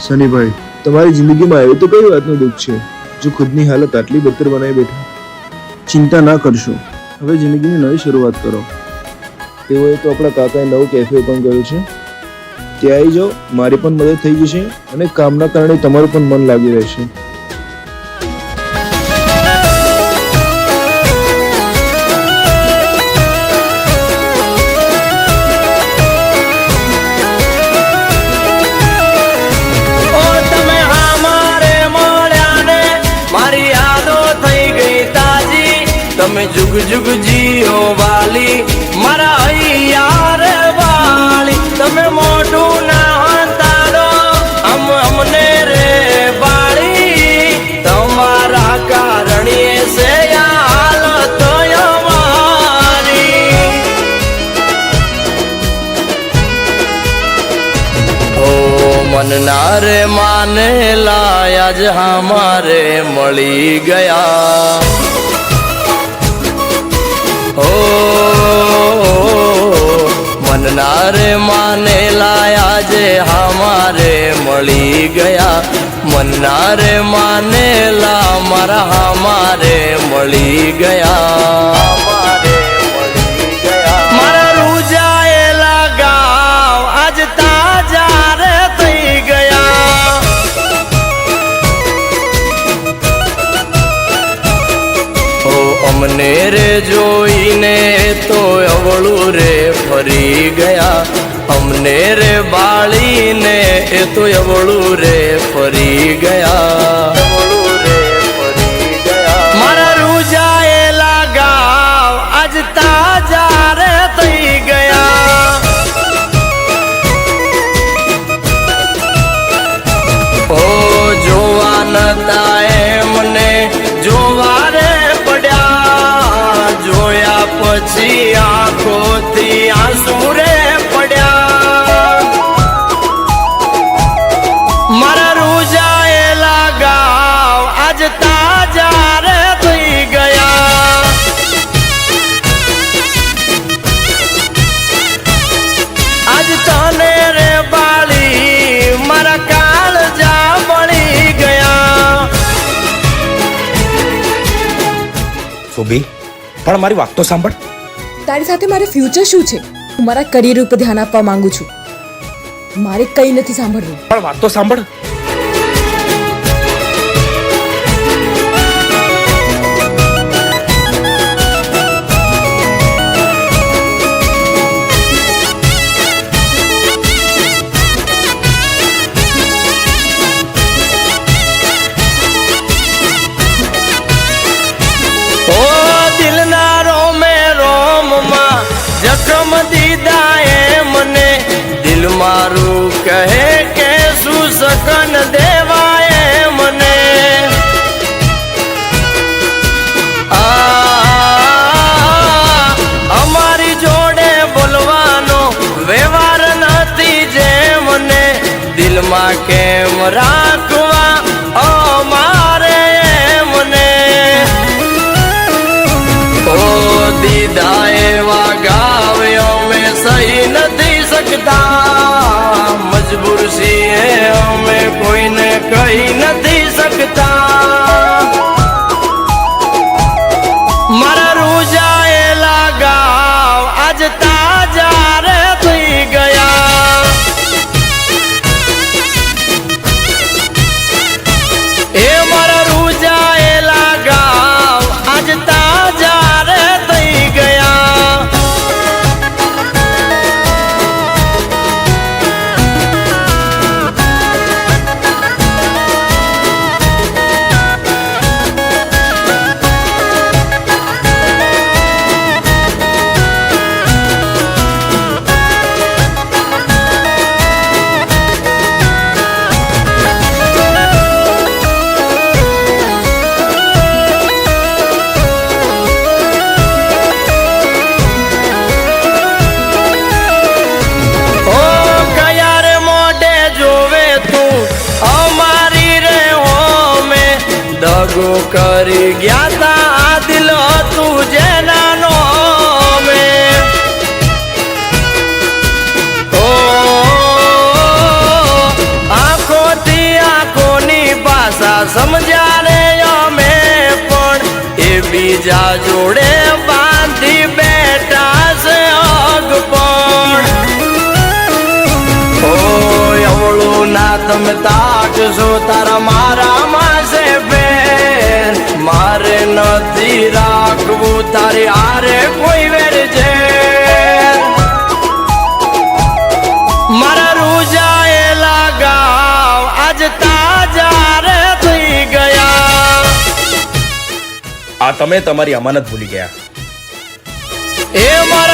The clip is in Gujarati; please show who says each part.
Speaker 1: સનીભાઈ, તમારી જિંદગીમાં એવું તો કઈ વાતનું દુઃખ છે જો ખુદની હાલત આટલી બદતર બનાવી બેઠા? ચિંતા ના કરશો, હવે જિંદગીની નવી શરૂઆત કરો. તેઓએ તો આપણા કાકાએ નવું કેફે ઓપન કર્યું છે, ત્યાં આવી જાઓ, મારી પણ મદદ થઈ જશે અને કામના કારણે તમારું પણ મન લાગી રહેશે.
Speaker 2: તમે જુગ જુગ જીઓ વાલી મારા હૈયાર વાલી, તમે મોઢું ના તારો અમને રે વાળી, તમારા કારણીએ છે હાલત અમારી. ઓ મનના રે માને લાયા જ હમારે મળી ગયા. ઓ મનના રે માને લાયા જે હમારે મળી ગયા, મનના રે માને લા મારા હમારે મળી ગયા. મારા રૂજાયેલા ગાવ આજ તાજા રે થઈ ગયા. અમને રે જોઈને તો અવળું રે ફરી ગયા, અમને રે બાળીને એ તો અવળું રે ફરી ગયા. મારા રૂજાયેલા ગાવ આજ તાજા રે થઈ ગયા. ઓ જોવા નતા એમને જોવા રે પડ્યા, જોયા પછી આંખોથી આંસુ રે પડ્યા. મારા રૂજાયેલા ગાવ આજ તાજા રે થઈ ગયા. આજ તને રે બાળી મારા કાળજા બળી ગયા.
Speaker 3: શોભી, પણ મારી વાત તો સાંભળ.
Speaker 4: તારી સાથે મારે ફ્યુચર શું છે? હું મારા કરિયર ઉપર ધ્યાન આપવા માંગુ છું, મારે કંઈ નથી સાંભળવું.
Speaker 3: પણ વાત તો સાંભળ.
Speaker 2: જખમ દીધા એ મને દિલ મારું કહે કે શું સકન દેવાય મને. અમારી જોડે બોલવાનો વ્યવહાર નથી જે મને દિલમાં કેમ રાખવા અમારે મને. ઓ દીધા એવા ગાવ અમે સહી નથી શકતા, મજબૂર છીએ અમે કોઈને કહી નથી શકતા. મારા રૂજાયેલા ગાવ આજ તાજા રે થઈ ગયા. એ મારા રૂજાયેલા ગાવ આજ તાજા રે થઈ ગયા. દગો કરી ગયા તા આ દિલ હતું જેના નોમે. ઓ આંખોથી બીજા જોડે બાંધી બેઠા છે અગપણ ઓય અવળું ના તમે તાકશો તારા મારા માસે બેન મારે નથી રાખવું તારી હારે કોઈ વેર છે મારા રૂજાયેલા ગાવ આજ તાજા રે થઈ ગયા
Speaker 3: આ તમે તમારી અમાનત ભૂલી ગયા.
Speaker 2: એ મારા